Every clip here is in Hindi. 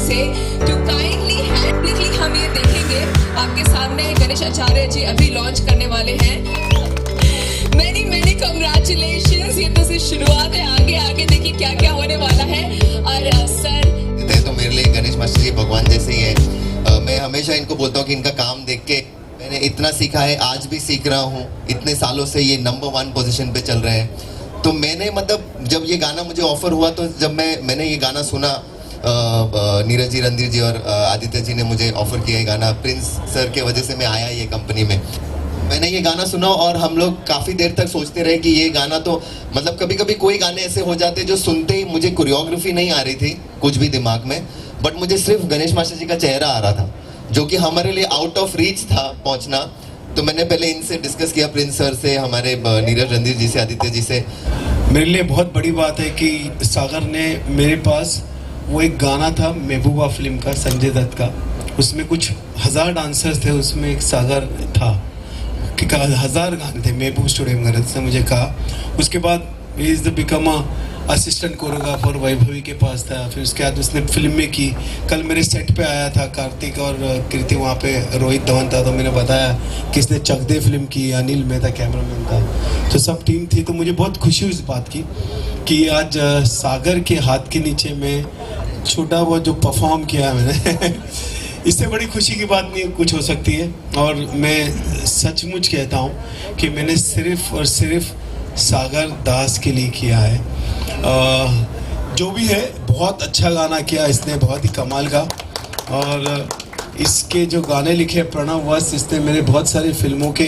से जो काइंडली हैंडली हम ये देखेंगे आपके सामने गणेश आचार्य जी अभी लॉन्च करने वाले हैं। मैनी कांग्रेचुलेशंस, ये तो सिर्फ शुरुआत है, आगे आगे देखिए क्या क्या होने वाला है। और सर तो मेरे लिए गणेश मास्टर जी भगवान जैसे ही है। मैं हमेशा इनको बोलता हूँ कि इनका काम देख के मैंने इतना सीखा है, आज भी सीख रहा हूँ। इतने सालों से ये नंबर 1 पोजीशन पे चल रहे हैं। तो मैंने मतलब जब ये गाना मुझे ऑफर हुआ तो जब मैंने ये गाना सुना, नीरज जी, रणधीर जी और आदित्य जी ने मुझे ऑफर किया ये गाना। प्रिंस सर के वजह से मैं आया ये कंपनी में। मैंने ये गाना सुना और हम लोग काफ़ी देर तक सोचते रहे कि ये गाना तो मतलब कभी कभी कोई गाने ऐसे हो जाते जो सुनते ही मुझे कोरियोग्राफी नहीं आ रही थी कुछ भी दिमाग में, बट मुझे सिर्फ गणेश मास्टर जी का चेहरा आ रहा था जो कि हमारे लिए आउट ऑफ रीच था पहुंचना। तो मैंने पहले इनसे डिस्कस किया, प्रिंस सर से, हमारे नीरज, रणधीर जी से, आदित्य जी से। मेरे लिए बहुत बड़ी बात है कि सागर ने मेरे पास वो एक गाना था महबूबा फिल्म का, संजय दत्त का, उसमें कुछ 1000 डांसर्स थे, उसमें एक सागर था कि 1000 गाने थे। महबूब स्टूडियो में उसने मुझे कहा। उसके बाद he is the become assistant choreographer Vaibhavi के पास था। फिर उसके बाद उसने फिल्म में की। कल मेरे सेट पे आया था कार्तिक और कृति, वहाँ पे रोहित धवन था। तो मैंने बताया कि इसने चक दे फिल्म की, अनिल मेहता कैमरामैन था, तो सब टीम थी। तो मुझे बहुत खुशी हुई इस बात की कि आज सागर के हाथ के नीचे में छोटा बहुत जो परफॉर्म किया मैंने इससे बड़ी खुशी की बात नहीं कुछ हो सकती है। और मैं सचमुच कहता हूँ कि मैंने सिर्फ और सिर्फ सागर दास के लिए किया है। जो भी है, बहुत अच्छा गाना किया इसने, बहुत ही कमाल का। और इसके जो गाने लिखे प्रणव वस, इसने मेरे बहुत सारी फिल्मों के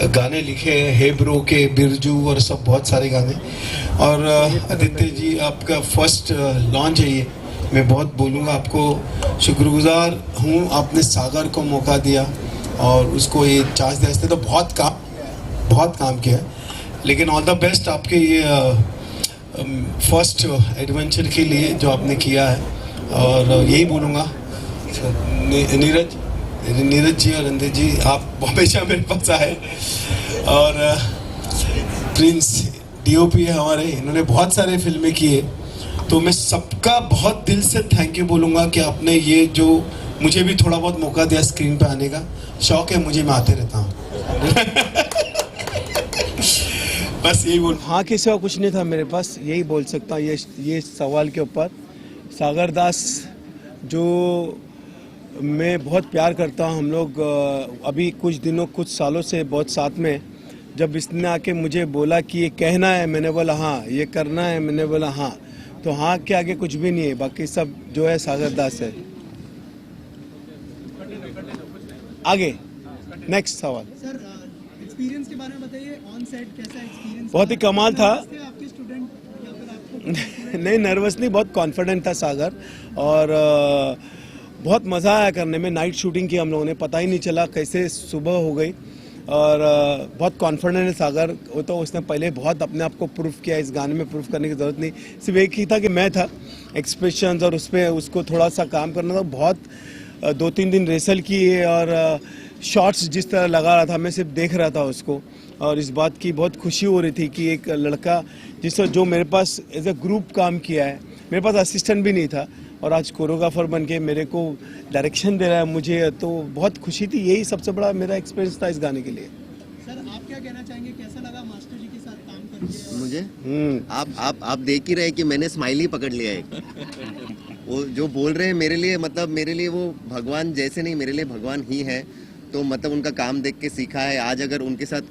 गाने लिखे हैं, हे ब्रो के, बिरजू और सब बहुत सारे गाने। और आदित्य जी, आपका फर्स्ट लॉन्च है ये। मैं बहुत बोलूँगा, आपको शुक्रगुजार हूँ, आपने सागर को मौका दिया और उसको ये चांस दिया। इसने तो बहुत काम किया, लेकिन ऑल द बेस्ट आपके ये फर्स्ट एडवेंचर के लिए जो आपने किया है। और यही बोलूँगा, नीरज जी और रणधीर जी, आप हमेशा मेरे पास आए। और प्रिंस डीओपी है हमारे, इन्होंने बहुत सारे फिल्में किए। तो मैं सबका बहुत दिल से थैंक यू बोलूँगा कि आपने ये जो मुझे भी थोड़ा बहुत मौका दिया स्क्रीन पे आने का। शौक है मुझे, मैं आते रहता हूँ बस यही बोल। हाँ के सिवा कुछ नहीं था मेरे पास, यही बोल सकता हूँ ये सवाल के ऊपर। सागर दास जो मैं बहुत प्यार करता हूँ, हम लोग अभी कुछ सालों से बहुत साथ में। जब इसने आके मुझे बोला कि ये कहना है, मैंने बोला हाँ, ये करना है, मैंने बोला हाँ। तो हाँ के आगे कुछ भी नहीं है, बाकी सब जो है सागर दास है। आगे नेक्स्ट सवाल। सर, एक्सपीरियंस के बारे में बताइए, ऑन सेट कैसा एक्सपीरियंस? बहुत ही कमाल था। आपके स्टूडेंट या फिर आपको? नहीं, नर्वस नहीं, बहुत कॉन्फिडेंट था सागर। और बहुत मज़ा आया करने में। नाइट शूटिंग की हम लोगों ने, पता ही नहीं चला कैसे सुबह हो गई। और बहुत कॉन्फिडेंट है सागर। वो तो उसने पहले बहुत अपने आप को प्रूफ किया, इस गाने में प्रूफ करने की ज़रूरत नहीं, सिर्फ एक ही था कि मैं था। एक्सप्रेशंस और उस पर उसको थोड़ा सा काम करना था। बहुत 2-3 दिन रिहर्सल किए और शॉट्स जिस तरह लगा रहा था, मैं सिर्फ देख रहा था उसको। और इस बात की बहुत खुशी हो रही थी कि एक लड़का जो मेरे पास एज ए ग्रुप काम किया है, मेरे पास असिस्टेंट भी नहीं था, और आज कोरियोग्राफर बन के मेरे को डायरेक्शन दे रहा है मुझे, तो बहुत खुशी थी। यही सबसे बड़ा मेरा एक्सपीरियंस था इस गाने के लिए। सर, आप क्या कहना चाहेंगे, कैसा लगा मास्टर जी के साथ काम करके? मुझे आप देख ही रहे कि मैंने स्माइली पकड़ लिया है। वो जो बोल रहे हैं मेरे लिए, मतलब मेरे लिए वो भगवान जैसे नहीं, मेरे लिए भगवान ही है। तो मतलब उनका काम देख के सीखा है। आज अगर उनके साथ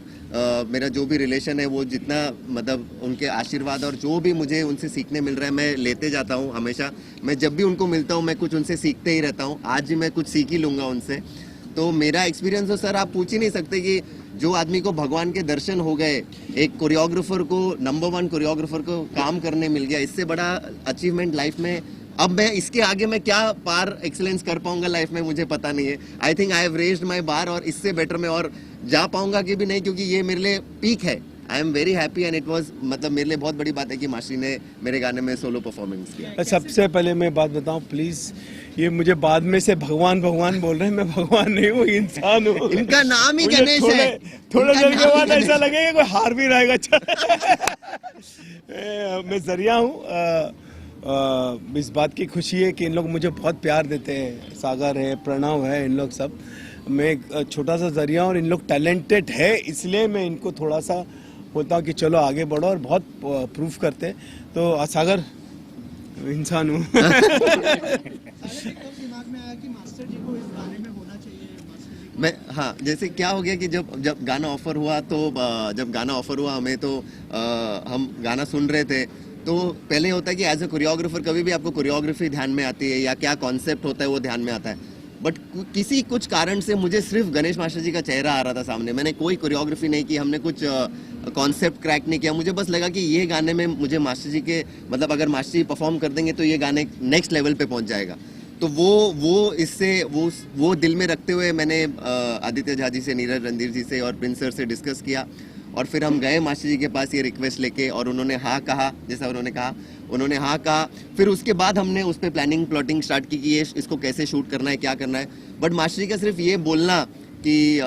मेरा जो भी रिलेशन है, वो जितना मतलब उनके आशीर्वाद और जो भी मुझे उनसे सीखने मिल रहा है, मैं लेते जाता हूँ हमेशा। मैं जब भी उनको मिलता हूँ, मैं कुछ उनसे सीखते ही रहता हूँ। आज भी मैं कुछ सीख ही लूँगा उनसे। तो मेरा एक्सपीरियंस तो सर आप पूछ ही नहीं सकते कि जो आदमी को भगवान के दर्शन हो गए, एक कोरियोग्राफर को, नंबर 1 कोरियोग्राफर को काम करने मिल गया, इससे बड़ा अचीवमेंट लाइफ में अब मैं इसके आगे मैं क्या पार एक्सीलेंस कर पाऊंगा लाइफ में, मुझे पता नहीं है। I think I have raised my bar, और इससे बेटर मैं और जा पाऊंगा कि भी नहीं, क्योंकि ये मेरे लिए पीक है। I am very happy and it was, मतलब मेरे लिए बहुत बड़ी बात है कि मास्टरी ने मेरे गाने में सोलो परफॉर्मेंस किया। सबसे पहले मैं बात बताऊं प्लीज, ये मुझे बाद में से भगवान भगवान बोल रहे हैं, मैं भगवान नहीं हूँ, इंसान हूँ। इनका नाम ही गणेश है। थोड़ा देर के बाद ऐसा लगेगा कोई हार भी रहेगा। मैं जरिया हूँ। इस बात की खुशी है कि इन लोग मुझे बहुत प्यार देते हैं। सागर है, प्रणव है, इन लोग सब। मैं एक छोटा सा जरिया और इन लोग टैलेंटेड है, इसलिए मैं इनको थोड़ा सा बोलता हूँ कि चलो आगे बढ़ो, और बहुत प्रूफ करते हैं। तो सागर इंसान हूँ। सागर एकदम दिमाग में आया कि मास्टर जी को इस गाने में होना चाहिए, मास्टर जी मैं हाँ, जैसे क्या हो गया कि जब गाना ऑफर हुआ तो जब गाना ऑफर हुआ हमें, तो हम गाना सुन रहे थे, तो पहले होता है कि एज ए कोरियोग्राफर कभी भी आपको कोरियोग्राफी ध्यान में आती है या क्या कॉन्सेप्ट होता है वो ध्यान में आता है, बट किसी कुछ कारण से मुझे सिर्फ गणेश मास्टर जी का चेहरा आ रहा था सामने। मैंने कोई कोरियोग्राफी नहीं की, हमने कुछ कॉन्सेप्ट क्रैक नहीं किया। मुझे बस लगा कि ये गाने में मुझे मास्टर जी के, मतलब अगर मास्टर जी परफॉर्म कर देंगे तो ये गाने नेक्स्ट लेवल पे पहुंच जाएगा। तो वो दिल में रखते हुए मैंने आदित्य झा जी से, नीरज रणधीर जी से और प्रिंस सर से डिस्कस किया, और फिर हम गए मास्टर जी के पास ये रिक्वेस्ट लेके, और उन्होंने हाँ कहा। जैसा उन्होंने कहा, उन्होंने हाँ कहा। फिर उसके बाद हमने उस पर प्लानिंग प्लॉटिंग स्टार्ट की कि ये इसको कैसे शूट करना है, क्या करना है। बट मास्टर जी का सिर्फ ये बोलना कि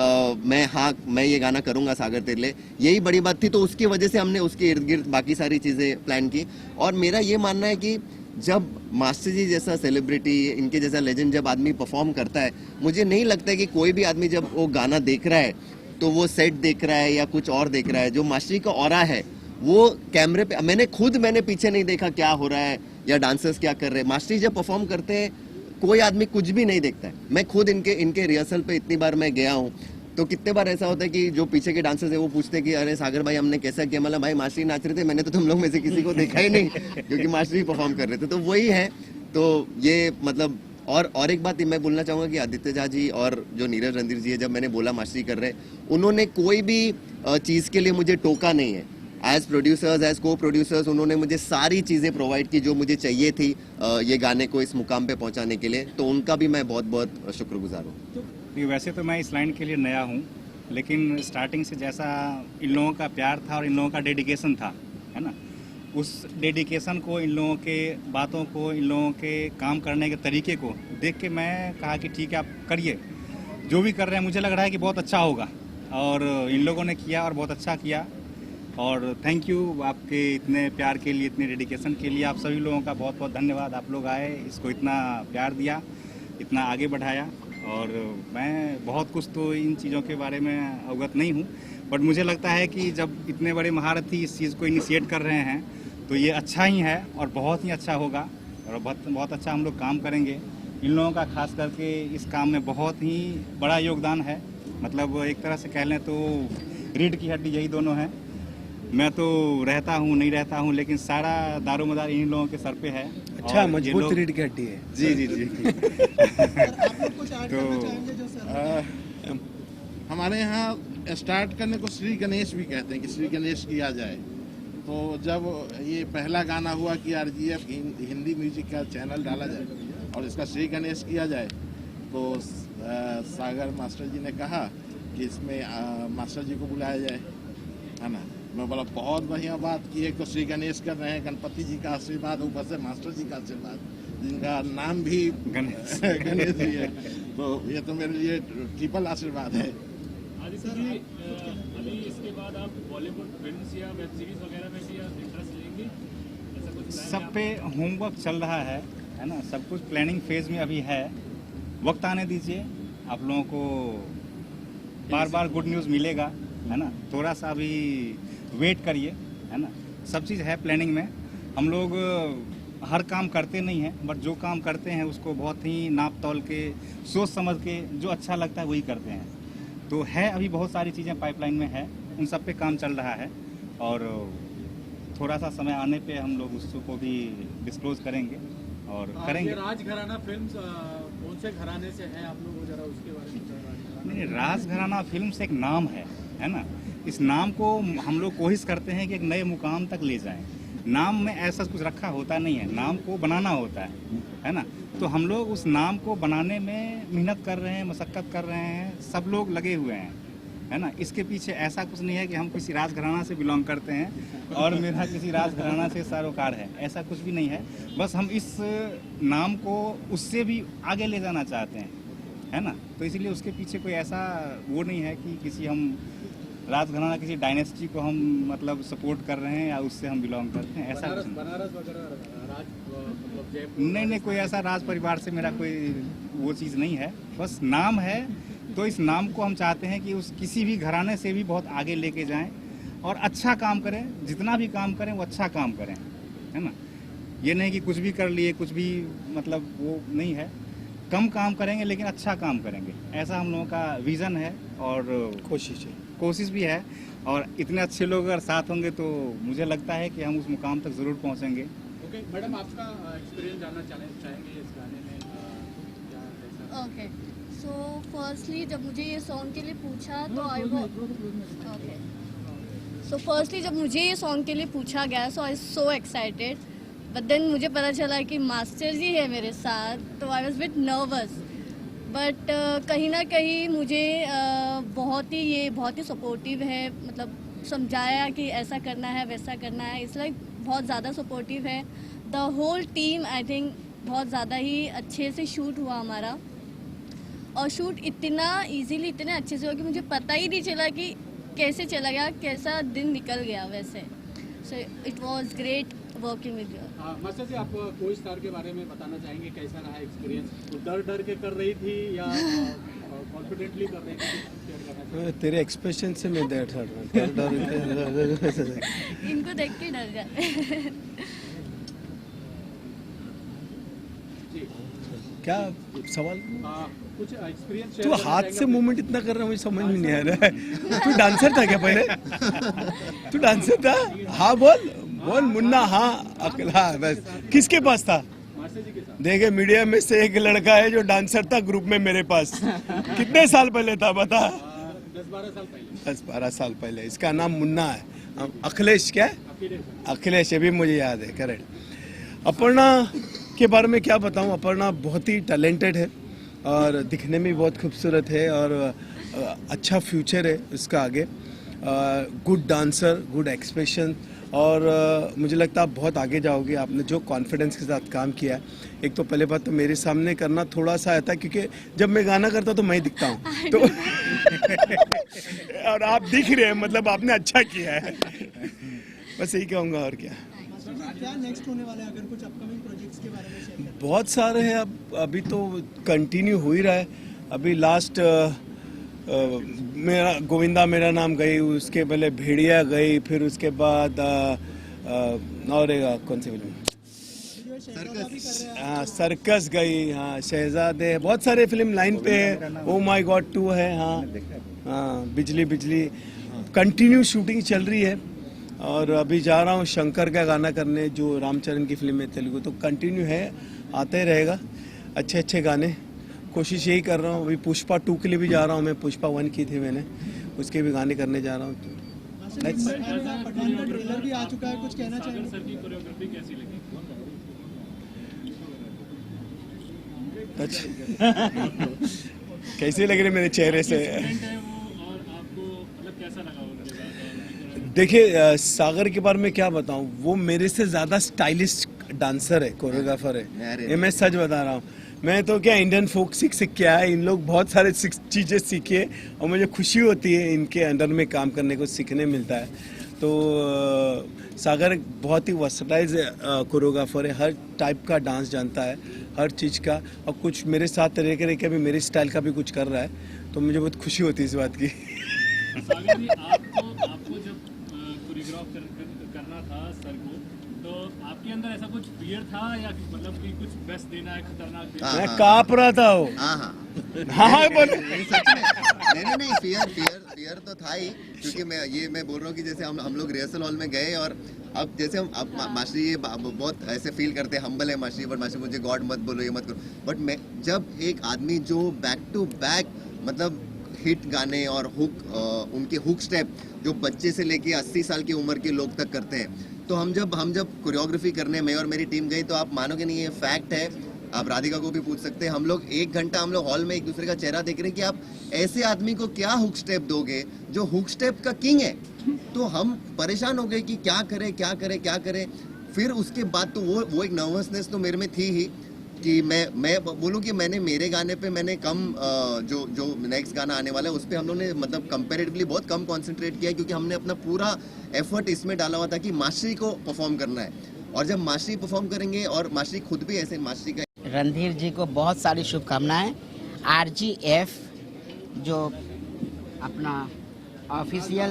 मैं ये गाना करूंगा सागर तेरे लिए, यही बड़ी बात थी। तो उसकी वजह से हमने उसके इर्द गिर्द बाकी सारी चीज़ें प्लान की। और मेरा ये मानना है कि जब मास्टर जी जैसा सेलिब्रिटी, इनके जैसा लेजेंड जब आदमी परफॉर्म करता है, मुझे नहीं लगता है कि कोई भी आदमी जब वो गाना देख रहा है तो वो सेट देख रहा है या कुछ और देख रहा है। जो मास्टर जी का ऑरा है वो कैमरे पे, मैंने पीछे नहीं देखा क्या हो रहा है या डांसर्स क्या कर रहे हैं। मास्टर जी जब परफॉर्म करते हैं कोई आदमी कुछ भी नहीं देखता है। मैं खुद इनके रिहर्सल पे इतनी बार मैं गया हूँ, तो कितने बार ऐसा होता है कि जो पीछे के डांसर्स है वो पूछते हैं कि अरे सागर भाई हमने कैसा किया, मतलब भाई मास्टर जी नाच रहे थे, मैंने तो तुम लोग में से किसी को देखा ही नहीं क्योंकि मास्टर जी परफॉर्म कर रहे थे। तो वही है। तो ये मतलब और एक बात मैं बोलना चाहूँगा कि आदित्य झा जी और जो नीरज रणधीर जी है, जब मैंने बोला मास्टर जी कर रहे, उन्होंने कोई भी चीज़ के लिए मुझे टोका नहीं है। एज प्रोड्यूसर्स, एज को प्रोड्यूसर्स, उन्होंने मुझे सारी चीज़ें प्रोवाइड की जो मुझे चाहिए थी ये गाने को इस मुकाम पे पहुंचाने के लिए। तो उनका भी मैं बहुत बहुत शुक्रगुजार हूँ। नहीं, वैसे तो मैं इस लाइन के लिए नया हूँ, लेकिन स्टार्टिंग से जैसा इन लोगों का प्यार था और इन लोगों का डेडिकेशन था, है ना, उस डेडिकेशन को, इन लोगों के बातों को, इन लोगों के काम करने के तरीके को देख के मैं कहा कि ठीक है आप करिए, जो भी कर रहे हैं मुझे लग रहा है कि बहुत अच्छा होगा। और इन लोगों ने किया और बहुत अच्छा किया। और थैंक यू आपके इतने प्यार के लिए, इतने डेडिकेशन के लिए। आप सभी लोगों का बहुत बहुत धन्यवाद। आप लोग आए, इसको इतना प्यार दिया, इतना आगे बढ़ाया। और मैं बहुत कुछ तो इन चीज़ों के बारे में अवगत नहीं हूँ, बट मुझे लगता है कि जब इतने बड़े महारथी इस चीज़ को इनिशिएट कर रहे हैं तो ये अच्छा ही है और बहुत ही अच्छा होगा, और बहुत अच्छा हम लोग काम करेंगे। इन लोगों का खास करके इस काम में बहुत ही बड़ा योगदान है। मतलब एक तरह से कह लें तो रीढ़ की हड्डी यही दोनों हैं। मैं तो रहता हूँ नहीं रहता हूँ, लेकिन सारा दारोमदार इन लोगों के सर पे है। अच्छा, और ये मजबूत लोग- रीढ़ की हड्डी है। जी जी जी। सर आप लोग कुछ ऐड तो- करना चाहेंगे जो सर हमारे यहाँ स्टार्ट करने को श्री गणेश भी कहते हैं कि श्री गणेश किया जाए। तो जब ये पहला गाना हुआ कि आरजीएफ हिंदी म्यूजिक का चैनल डाला जाए और इसका श्री गणेश किया जाए, तो सागर मास्टर जी ने कहा कि इसमें मास्टर जी को बुलाया जाए, है ना। मैं बोला बहुत बढ़िया बात की, एक तो श्री गणेश कर रहे हैं, गणपति जी का आशीर्वाद, ऊपर से मास्टर जी का आशीर्वाद, जिनका नाम भी गणेश गणेश जी है। तो ये तो मेरे लिए ट्रिपल आशीर्वाद है। आदित्य जी, अभी इसके बाद आप बॉलीवुड फिल्म्स या वेब सीरीज वगैरह में भी आप इंटरेस्ट लेंगे, ऐसा कुछ plan है सब पे होमवर्क चल रहा है ना। सब कुछ प्लानिंग फेज में अभी है। वक्त आने दीजिए, आप लोगों को बार बार गुड न्यूज़ मिलेगा, है ना। थोड़ा सा अभी वेट करिए, है ना। सब चीज़ है प्लानिंग में। हम लोग हर काम करते नहीं हैं, बट जो काम करते हैं उसको बहुत ही नाप तौल के, सोच समझ के, जो अच्छा लगता है वही करते हैं। तो है अभी बहुत सारी चीज़ें पाइपलाइन में है, उन सब पे काम चल रहा है। और थोड़ा सा समय आने पे हम लोग उसको भी डिस्क्लोज करेंगे और करेंगे। राजघराना फिल्म्स कौन से घराने से है, आप लोग जरा उसके बारे में नहीं, राजघराना फिल्म्स एक नाम है ना। इस नाम को हम लोग कोशिश करते हैं कि एक नए मुकाम तक ले जाएं। नाम में ऐसा कुछ रखा होता नहीं है, नाम को बनाना होता है ना। तो हम लोग उस नाम को बनाने में मेहनत कर रहे हैं, मशक्क़त कर रहे हैं, सब लोग लगे हुए हैं, है ना। इसके पीछे ऐसा कुछ नहीं है कि हम किसी राजघराना से बिलोंग करते हैं और मेरा किसी राजघराना से सरोकार है, ऐसा कुछ भी नहीं है। बस हम इस नाम को उससे भी आगे ले जाना चाहते हैं, है ना। तो इसलिए उसके पीछे कोई ऐसा वो नहीं है कि किसी हम राजघराना किसी डायनेस्टी को हम मतलब सपोर्ट कर रहे हैं या उससे हम बिलोंग करते हैं, ऐसा कुछ नहीं। बनारस वगैरह राज मतलब जयपुर नहीं, कोई ऐसा राज परिवार से मेरा कोई वो चीज़ नहीं है, बस नाम है। तो इस नाम को हम चाहते हैं कि उस किसी भी घराने से भी बहुत आगे लेके जाएं और अच्छा काम करें, जितना भी काम करें वो अच्छा काम करें, है ना। ये नहीं कि कुछ भी कर लिए, कुछ भी मतलब वो नहीं है, कम काम करेंगे लेकिन अच्छा काम करेंगे, ऐसा हम लोगों का विज़न है और कोशिश भी है। और इतने अच्छे लोग अगर साथ होंगे तो मुझे लगता है कि हम उस मुकाम तक ज़रूर पहुँचेंगे। ओके मैडम, आपका एक्सपीरियंस जानना चाहेंगे इस गाने में क्या कैसा? ओके, सो फर्स्टली जब मुझे ये सॉन्ग के लिए पूछा तो जब मुझे ये सॉन्ग के लिए पूछा गया सो आई सो एक्साइटेड, बट देन मुझे पता चला कि मास्टर जी है मेरे साथ, तो I was bit nervous, but कहीं ना कहीं मुझे बहुत ही सपोर्टिव है, मतलब समझाया कि ऐसा करना है वैसा करना है, इसलिए बहुत ज़्यादा सपोर्टिव है। The whole team I think बहुत ज़्यादा ही अच्छे से शूट हुआ हमारा, और शूट इतना इजीली इतने अच्छे से हुआ कि मुझे पता ही नहीं चला कि कैसे चला गया, कैसा दिन निकल गया वैसे। So it was great working with you. Master ji, आप कोई स्टार के बारे में बताना चाहेंगे, कैसा रहा एक्सपीरियंस? डर के कर रही थी या कॉन्फिडेंटली कर रही थी? तेरे एक्सप्रेशन से मैं डर इनको देख के डर जाते। क्या सवाल? कुछ एक्सपीरियंस तू हाथ से मूवमेंट इतना कर रहा है, मुझे समझ में नहीं आ रहा है। तू डांसर था क्या पहले? तू डांसर था? हाँ बोल मुन्ना, हाँ अकेला बस। किसके पास था? मास्टर जी के साथ। देखे मीडिया में से एक लड़का है जो डांसर था ग्रुप में मेरे पास। कितने साल पहले था बता? 10-12 साल पहले। 10-12 साल पहले। इसका नाम मुन्ना है। अखिलेश क्या है? अखिलेश, अभी मुझे याद है, करेक्ट। अपर्णा के बारे में क्या बताऊं? अपर्णा बहुत ही टैलेंटेड है और दिखने में बहुत खूबसूरत है और अच्छा फ्यूचर है उसका आगे। गुड डांसर, गुड एक्सप्रेशन, और मुझे लगता है आप बहुत आगे जाओगे। आपने जो कॉन्फिडेंस के साथ काम किया है, एक तो पहले बात तो मेरे सामने करना थोड़ा सा आता है क्योंकि जब मैं गाना करता तो मैं दिखता हूँ तो और आप दिख रहे हैं, मतलब आपने अच्छा किया है। बस यही कहूँगा, और क्या। क्या नेक्स्ट होने वाला है, अगर कुछ अपकमिंग प्रोजेक्ट्स के बारे में शेयर करें? बहुत सारे हैं, अभी तो कंटिन्यू हो ही रहा है। अभी लास्ट मेरा गोविंदा मेरा नाम गई, उसके पहले भेड़िया गई, फिर उसके बाद और कौन सी फिल्म? हाँ सर्कस गई, हाँ शहजादे, बहुत सारे फिल्म लाइन पे है। ओ माय गॉड 2 है, हाँ बिजली कंटिन्यू शूटिंग चल रही है। और अभी जा रहा हूँ शंकर का गाना करने, जो रामचरण की फिल्म है तेलुगु, तो कंटिन्यू है, आते रहेगा अच्छे गाने। कोशिश यही कर रहा हूँ। अभी पुष्पा 2 के लिए भी जा रहा हूँ मैं, पुष्पा 1 की थी मैंने, उसके भी गाने करने जा रहा हूँ। पठान का ट्रेलर भी आ चुका है, कुछ कहना सागर चाहेंगे? सर की कोरियोग्राफी कैसी लगी? कैसे लग रहे मेरे चेहरे से? एक्सीलेंट है वो, और आपको मतलब कैसा लगा उनके साथ? देखिए सागर के बारे में क्या बताऊं, वो मेरे से ज़्यादा स्टाइलिश डांसर है, कोरियोग्राफर है। ये मैं सच बता रहा हूँ। मैं तो क्या इंडियन फोक सीख के आया, इन लोग बहुत सारे चीज़ें सीखे और मुझे खुशी होती है इनके अंडर में काम करने को सीखने मिलता है। तो सागर बहुत ही वर्सटाइल कोरियोग्राफर है, हर टाइप का डांस जानता है, हर चीज़ का, और कुछ मेरे साथ रह के भी मेरे स्टाइल का भी कुछ कर रहा है, तो मुझे बहुत खुशी होती है इस बात की। सागर जी, आपको जब कोरियोग्राफ करना था सर को, तो आपके अंदर ऐसा कुछ फियर था या मतलब कि कुछ बेस्ट देना है, खतरनाक देना है? मैं काँप रहा था वो। हाँ बोले। नहीं फियर तो था ही, क्योंकि मैं बोल रहा हूँ कि जैसे हम लोग रिहर्सल हॉल में गए और अब जैसे हम अब मास्टर ये बहुत ऐसे फील करते हैं, हम्बल है मास्टर, पर मास्टर मुझे गॉड मत बोलो, ये मत करो, बट मैं जब एक आदमी जो बैक टू बैक मतलब हिट गाने और हुक उनके हुक स्टेप जो बच्चे से लेके 80 साल की उम्र के लोग तक करते हैं, तो हम जब कोरियोग्राफी करने में और मेरी टीम गई, तो आप मानोगे नहीं, ये फैक्ट है, आप राधिका को भी पूछ सकते हैं, हम लोग 1 घंटा हम लोग हॉल में एक दूसरे का चेहरा देख रहे हैं कि आप ऐसे आदमी को क्या हुक स्टेप दोगे जो हुक स्टेप का किंग है। तो हम परेशान हो गए कि क्या करें। फिर उसके बाद तो वो एक नर्वसनेस तो मेरे में थी ही, कि मैं बोलूँ कि मैंने मेरे गाने पे मैंने कम जो नेक्स्ट गाना आने वाला है उस पर हम लोग ने मतलब कंपैरेटिवली बहुत कम कंसंट्रेट किया, क्योंकि हमने अपना पूरा एफर्ट इसमें डाला हुआ था कि मास्टरी को परफॉर्म करना है। और जब मास्टरी परफॉर्म करेंगे, और मास्टरी खुद भी ऐसे मास्टरी का रणधीर जी को बहुत सारी शुभकामनाएं। RGF जो अपना ऑफिशियल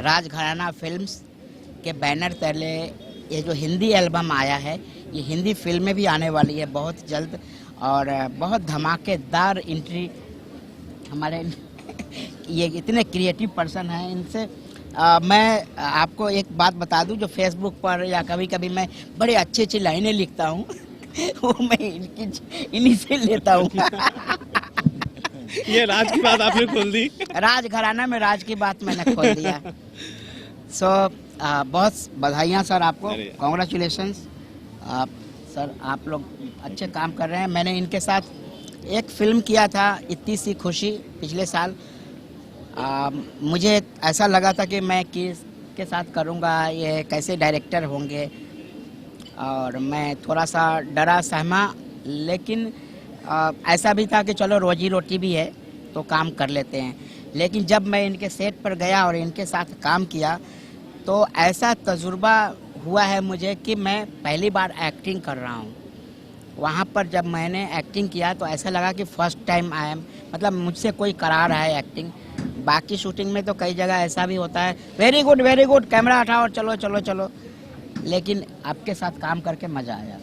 राजघराना फिल्म्स के बैनर तले ये जो हिंदी एल्बम आया है, ये हिंदी फिल्में भी आने वाली है बहुत जल्द, और बहुत धमाकेदार एंट्री हमारे ये इतने क्रिएटिव पर्सन हैं। इनसे मैं आपको एक बात बता दूं, जो फेसबुक पर या कभी कभी मैं बड़े अच्छी अच्छी लाइनें लिखता हूं वो मैं इन्हीं से लेता हूं। ये राज की बात आपने खोल दी। राजघराना में राज की बात मैंने खोल दिया। बहुत बधाइयाँ सर आपको, कॉन्ग्रेचुलेशंस सर, आप लोग अच्छे काम कर रहे हैं। मैंने इनके साथ एक फिल्म किया था, इतनी सी खुशी, पिछले साल। मुझे ऐसा लगा था कि मैं किसके साथ करूँगा, ये कैसे डायरेक्टर होंगे, और मैं थोड़ा सा डरा सहमा, लेकिन ऐसा भी था कि चलो रोजी रोटी भी है तो काम कर लेते हैं। लेकिन जब मैं इनके सेट पर गया और इनके साथ काम किया तो ऐसा तजुर्बा हुआ है मुझे कि मैं पहली बार एक्टिंग कर रहा हूँ। वहाँ पर जब मैंने एक्टिंग किया तो ऐसा लगा कि फर्स्ट टाइम आई एम, मतलब मुझसे कोई करा रहा है एक्टिंग। बाकी शूटिंग में तो कई जगह ऐसा भी होता है, वेरी गुड कैमरा हटाओ और चलो चलो चलो, लेकिन आपके साथ काम करके मज़ा आया।